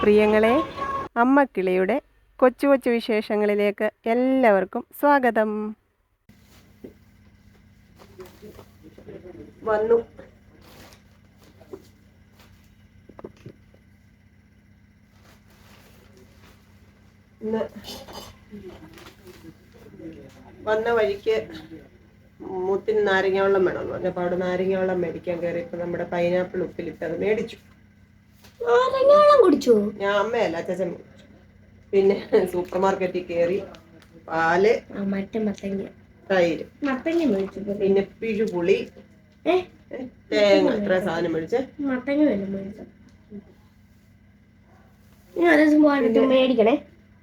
പ്രിയങ്ങളെ, അമ്മക്കിളിയുടെ കൊച്ചു കൊച്ചു വിശേഷങ്ങളിലേക്ക് എല്ലാവർക്കും സ്വാഗതം. വന്നു ഇന്ന് വന്ന വഴിക്ക് മുത്തിന് നാരങ്ങ വെള്ളം വേണമെന്ന് പറഞ്ഞപ്പോൾ അവിടെ നാരങ്ങ വെള്ളം മേടിക്കാൻ കയറിയപ്പോൾ നമ്മുടെ പൈനാപ്പിൾ ഉപ്പിലിട്ടത് മേടിച്ചു. കുടിച്ചു. ഞാൻ അമ്മയല്ല, അച്ഛൻ മേടിച്ചു. പിന്നെ സൂപ്പർ മാർക്കറ്റിൽ കയറി പാല്, തൈര്, പിന്നെ പിഴുപുളി, തേങ്ങ, ഇത്ര സാധനം മേടിച്ചേ. മേടിക്കണേ.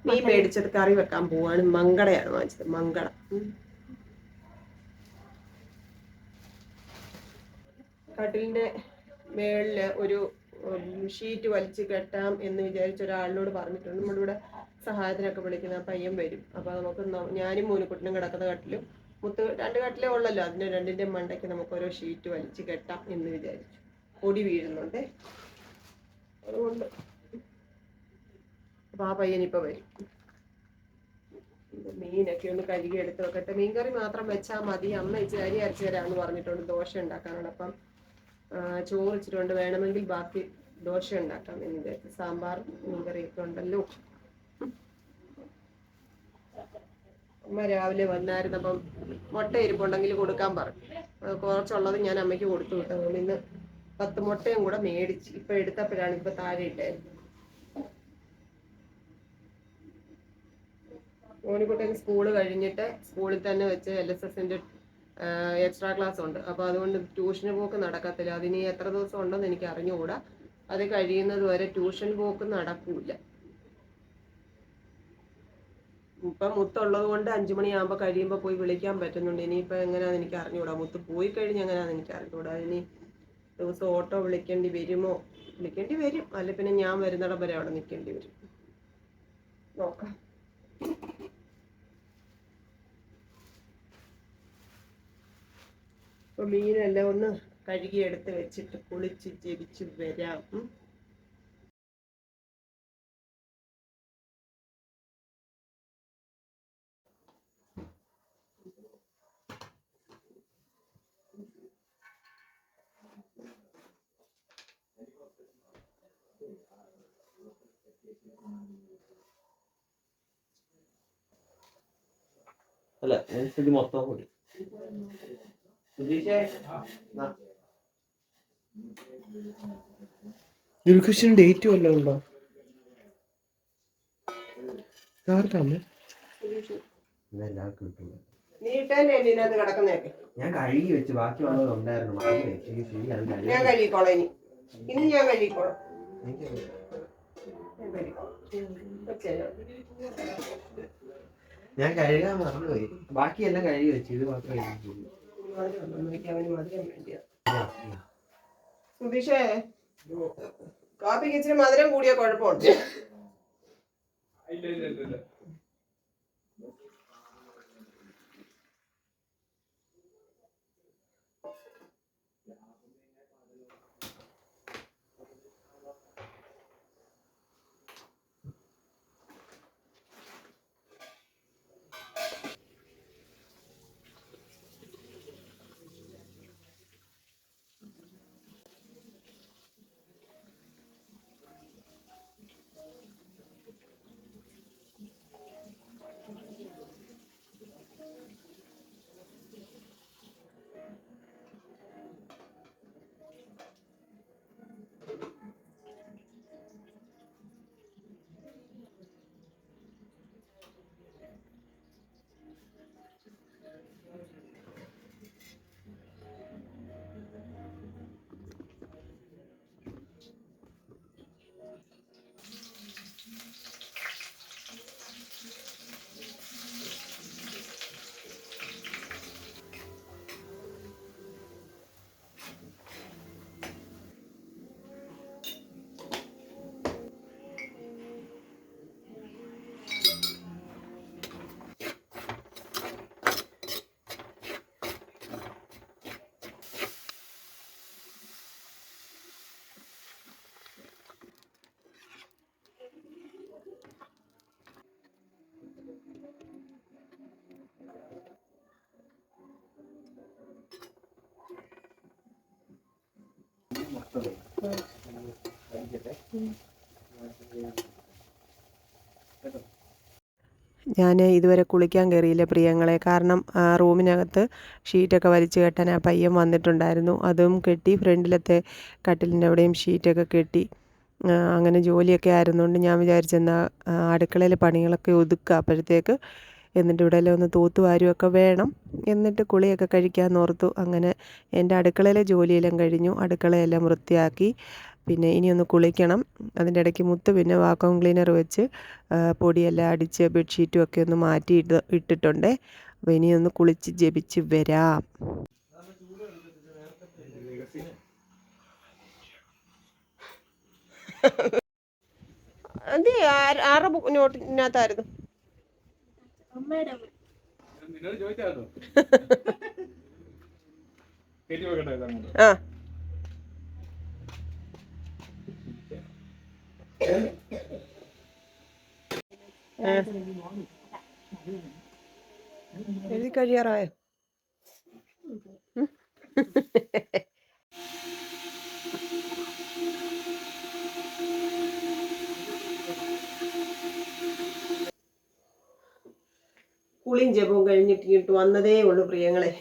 മീൻ മേടിച്ചത് കറി വെക്കാൻ പോവാണ്. മങ്കടയാണ് വാങ്ങിച്ചത്. മങ്കട കട്ടിലിന്റെ മേളില് ഒരു ഷീറ്റ് വലിച്ചു കെട്ടാം എന്ന് വിചാരിച്ച ഒരാളിനോട് പറഞ്ഞിട്ടുണ്ട്. നമ്മളിവിടെ സഹായത്തിനൊക്കെ വിളിക്കുന്ന പയ്യൻ വരും. അപ്പൊ നമുക്ക് ഞാനും മൂന്നുകുട്ടനും കിടക്കുന്ന കട്ടിലും മുത്ത് 2 കട്ടിലേ ഉള്ളല്ലോ, അതിന് 2ന്റെ മണ്ടയ്ക്ക് നമുക്ക് ഓരോ ഷീറ്റ് വലിച്ചു കെട്ടാം എന്ന് വിചാരിച്ചു. പൊടി വീഴുന്നുണ്ട്, അതുകൊണ്ട് അപ്പൊ ആ പയ്യൻ ഇപ്പൊ വരും. മീനൊക്കെ ഒന്ന് കഴുകി എടുത്ത് വെക്കട്ടെ. മീൻകറി മാത്രം വെച്ചാൽ മതി. അമ്മ ഇച്ചിരി അരി അരച്ചു തരാമെന്ന് പറഞ്ഞിട്ടുണ്ട് ദോശ ഉണ്ടാക്കാനാണ്. അപ്പം ചോറ് ഇച്ചിട്ടുണ്ട്, വേണമെങ്കിൽ ബാക്കി ദോശ ഉണ്ടാക്കാം എന്ന് വിചാരിച്ചു. സാമ്പാറും മീൻകറിയൊക്കെ ഉണ്ടല്ലോ. അമ്മ രാവിലെ വന്നായിരുന്നപ്പം മുട്ട ഇരിപ്പുണ്ടെങ്കിൽ കൊടുക്കാൻ പറഞ്ഞു. കുറച്ചുള്ളത് ഞാൻ അമ്മയ്ക്ക് കൊടുത്തു വിട്ടു. അതുകൊണ്ട് ഇന്ന് 10 മുട്ടയും കൂടെ മേടിച്ച് ഇപ്പൊ എടുത്തപ്പോഴാണ് ഇപ്പൊ താഴെ ഇട്ടായിരുന്നു. മോനിക്കുട്ടൻ സ്കൂള് കഴിഞ്ഞിട്ട് സ്കൂളിൽ തന്നെ വെച്ച് LSSന്റെ എക്സ്ട്രാ ക്ലാസ് ഉണ്ട്. അപ്പൊ അതുകൊണ്ട് ട്യൂഷന് പോക്ക് നടക്കത്തില്ല. അതിന് എത്ര ദിവസം ഉണ്ടെന്ന് എനിക്ക് അറിഞ്ഞുകൂടാ. അത് കഴിയുന്നത് വരെ ട്യൂഷൻ പോക്ക് നടക്കൂല. ഇപ്പൊ മുത്തുള്ളത് കൊണ്ട് 5 മണിയാകുമ്പോ കഴിയുമ്പോ പോയി വിളിക്കാൻ പറ്റുന്നുണ്ട്. ഇനിയിപ്പോ എങ്ങനെയാന്ന് എനിക്ക് അറിഞ്ഞുകൂടാ. മുത്ത് പോയി കഴിഞ്ഞ് എങ്ങനെയാന്ന് എനിക്ക് അറിഞ്ഞുകൂടാ. ഇനി ദിവസം ഓട്ടോ വിളിക്കേണ്ടി വരുമോ? വിളിക്കേണ്ടി വരും, അല്ല പിന്നെ ഞാൻ വരുന്നിടം വരെ അവിടെ നിൽക്കേണ്ടി വരും. നോക്കാം. അപ്പൊ മീനെല്ലാം ഒന്ന് കഴുകി എടുത്ത് വെച്ചിട്ട് കുളിച്ച് ജപിച്ച് വരാം. അല്ല ഇത് മൊത്തം കൂടി ദുൽഖുഷിന് ഡേറ്റ് വല്ലതും ഉണ്ടോ? ഞാൻ കഴുകി വെച്ച് ബാക്കി വന്നത് ഉണ്ടായിരുന്നു. ഞാൻ കഴുകിക്കോളാം. ഇനി ഞാൻ കഴുകിക്കോളാം. ഞാൻ കഴുകാൻ മറന്നുപോയി. ബാക്കിയെല്ലാം കഴുകി വെച്ചു. ഇത് മാത്രമേ സുധീഷേ, കാപ്പിക്ക് ഇച്ചിരി മധുരം കൂടിയ കുഴപ്പമുണ്ട്. ഞാൻ ഇതുവരെ കുളിക്കാൻ കയറിയില്ല പ്രിയങ്ങളെ, കാരണം റൂമിനകത്ത് ഷീറ്റൊക്കെ വലിച്ചു കെട്ടാൻ ആ പയ്യൻ വന്നിട്ടുണ്ടായിരുന്നു. അതും കെട്ടി, ഫ്രണ്ടിലത്തെ കട്ടിലിൻ്റെ അവിടെയും ഷീറ്റൊക്കെ കെട്ടി. അങ്ങനെ ജോലിയൊക്കെ ആയിരുന്നുകൊണ്ട് ഞാൻ വിചാരിച്ചെന്നാൽ അടുക്കളയിലെ പണികളൊക്കെ ഒതുക്കുക അപ്പോഴത്തേക്ക്, എന്നിട്ട് ഇവിടെ എല്ലാം ഒന്ന് തൂത്തുവാരുമൊക്കെ വേണം, എന്നിട്ട് കുളിയൊക്കെ കഴിക്കാമെന്ന് ഓർത്തു. അങ്ങനെ എൻ്റെ അടുക്കളയിലെ ജോലിയെല്ലാം കഴിഞ്ഞു, അടുക്കളയെല്ലാം വൃത്തിയാക്കി. പിന്നെ ഇനിയൊന്ന് കുളിക്കണം. അതിൻ്റെ ഇടയ്ക്ക് മുത്ത് പിന്നെ വാക്വം ക്ലീനർ വെച്ച് പൊടിയെല്ലാം അടിച്ച് ബെഡ്ഷീറ്റും ഒക്കെ ഒന്ന് മാറ്റി ഇട്ടിട്ടുണ്ട്. അപ്പോൾ ഇനിയൊന്ന് കുളിച്ച് ജപിച്ച് വരാം. അത് ആരുടെ നോട്ടിനകത്തായിരുന്നു? ആ എഴുതി കഴിയാറായോ? കുളിയും ജപവും കഴിഞ്ഞിട്ട് വന്നതേ ഉള്ളൂ പ്രിയങ്ങളെ.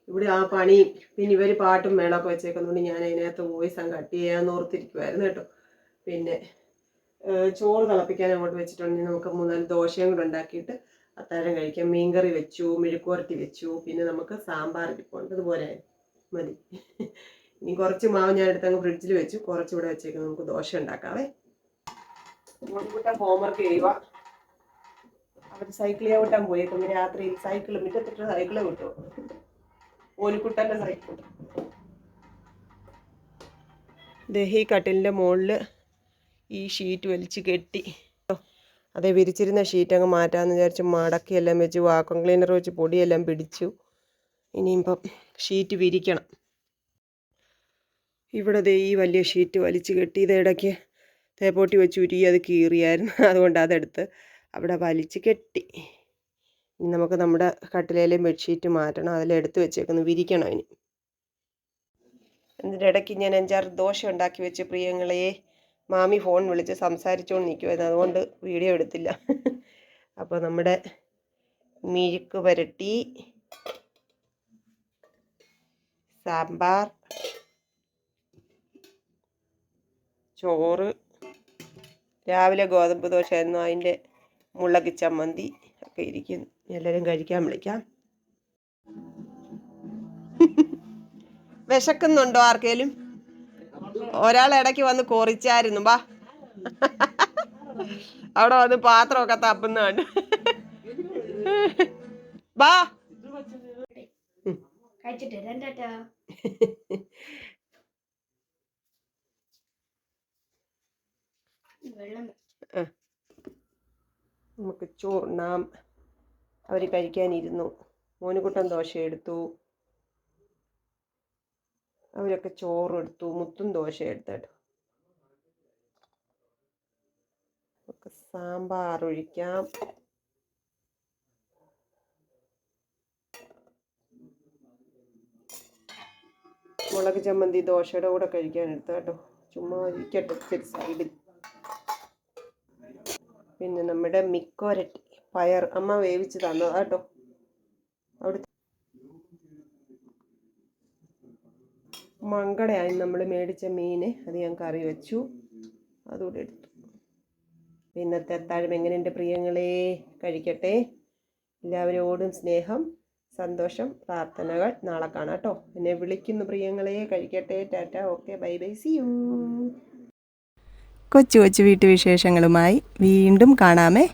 ഇവിടെ ആ പണിയും പിന്നെ ഇവർ പാട്ടും മേളമൊക്കെ വെച്ചേക്കുന്നതുകൊണ്ട് ഞാൻ അതിനകത്ത് വോയിസ് കട്ട് ചെയ്യാമെന്ന് ഓർത്തിരിക്കുമായിരുന്നു കേട്ടോ. പിന്നെ ചോറ് തിളപ്പിക്കാൻ അങ്ങോട്ട് വെച്ചിട്ടുണ്ടെങ്കിൽ നമുക്ക് 3-4 ദോശയും കൂടെ ഉണ്ടാക്കിയിട്ട് അത്താഴം കഴിക്കാം. മീൻകറി വെച്ചു, മെഴുക്കുവരട്ടി വെച്ചു, പിന്നെ നമുക്ക് സാമ്പാർ ഇരിപ്പുണ്ട്, അതുപോലെ മതി. ഇനി കുറച്ച് മാവ് ഞാൻ എടുത്തങ്ങ് ഫ്രിഡ്ജിൽ വെച്ചു, കുറച്ചിവിടെ വെച്ചേക്കുന്നത് നമുക്ക് ദോശ ഉണ്ടാക്കാവേ. മോൻകുട്ടൻ ഹോംവർക്ക് ചെയ്യുക. അവർ സൈക്കിൾ ചവിട്ടാൻ പോയേക്കുന്നു രാത്രിയിൽ. സൈക്കിൾ മുറ്റത്തിട്ട് സൈക്കിള് കിട്ടുമോ? മോനിക്കുട്ടൻ്റെ സൈക്കിൾ. ദഹി കട്ടിലിൻ്റെ മുകളിൽ ഈ ഷീറ്റ് വലിച്ച് കെട്ടി. അതേ വിരിച്ചിരുന്ന ഷീറ്റ് അങ്ങ് മാറ്റാമെന്ന് വിചാരിച്ച് മടക്കിയെല്ലാം വെച്ച് വാക്വം ക്ലീനർ വെച്ച് പൊടിയെല്ലാം പിടിച്ചു. ഇനിയിപ്പം ഷീറ്റ് വിരിക്കണം. ഇവിടെ ദേ ഈ വലിയ ഷീറ്റ് വലിച്ച് കെട്ടി. ഇത് ഇടയ്ക്ക് തേപ്പൊട്ടി വെച്ച് ഉരുകി അത് കീറിയായിരുന്നു, അതുകൊണ്ട് അതെടുത്ത് അവിടെ വലിച്ച് കെട്ടി. ഇനി നമുക്ക് നമ്മുടെ കട്ടിലേലും ബെഡ്ഷീറ്റ് മാറ്റണം. അതിലെടുത്ത് വെച്ചേക്കുന്നു, വിരിക്കണം ഇനി. എന്നിട്ട് ഇടയ്ക്ക് ഞാൻ 5-6 ദോശ ഉണ്ടാക്കി വെച്ച് പ്രിയങ്ങളെ. മാമി ഫോൺ വിളിച്ച് സംസാരിച്ചുകൊണ്ട് നിൽക്കുമായിരുന്നു, അതുകൊണ്ട് വീഡിയോ എടുത്തില്ല. അപ്പോൾ നമ്മുടെ മെഴുക്ക് പുരട്ടി, സാമ്പാർ, ചോറ്, രാവിലെ ഗോതമ്പ് ദോശ ആയിരുന്നു, അതിൻ്റെ മുളക് ചമ്മന്തി ഒക്കെ ഇരിക്കുന്നു. എല്ലാവരും കഴിക്കാൻ വിളിക്കാം. വിശക്കുന്നുണ്ടോ ആർക്കേലും? ഒരാൾ ഇടയ്ക്ക് വന്ന് കൊറിച്ചായിരുന്നു. ബാ, അവിടെ വന്ന് പാത്രമൊക്കെ തപ്പുന്നുണ്ട്. ബാ, നമുക്ക് ചോറുണ്ണാം. അവർ കഴിക്കാനിരുന്നു. മോനുകുട്ടൻ ദോശ എടുത്തു, അവരൊക്കെ ചോറെടുത്തു, മുത്തും ദോശ എടുത്തേട്ടോ. നമുക്ക് സാമ്പാർ ഒഴിക്കാം. മുളക് ചമ്മന്തി ദോശയുടെ കൂടെ കഴിക്കാൻ എടുത്ത കേട്ടോ. ചുമ്മാ ഇരിക്കട്ടെ ഇച്ചിരി സൈഡിൽ. പിന്നെ നമ്മുടെ മെഴുക്കുവരട്ടി പയർ അമ്മ വേവിച്ച് തന്നതാ കേട്ടോ. അവിടെ മങ്കടയായി നമ്മൾ മേടിച്ച മീന്, അത് ഞാൻ കറി വെച്ചു, അതുകൂടെ എടുത്തു. ഇന്നത്തെ അത്താഴം എങ്ങനെയുണ്ട് പ്രിയങ്ങളെ? കഴിക്കട്ടെ. എല്ലാവരോടും സ്നേഹം, സന്തോഷം, പ്രാർത്ഥനകൾ. നാളെ കാണാം കേട്ടോ. എന്നെ വിളിക്കുന്നു പ്രിയങ്ങളെ. കഴിക്കട്ടെ. ടാറ്റ, okay, bye bye, see you. കൊച്ചു കൊച്ചു വീട്ടുവിശേഷങ്ങളുമായി വീണ്ടും കാണാമേ.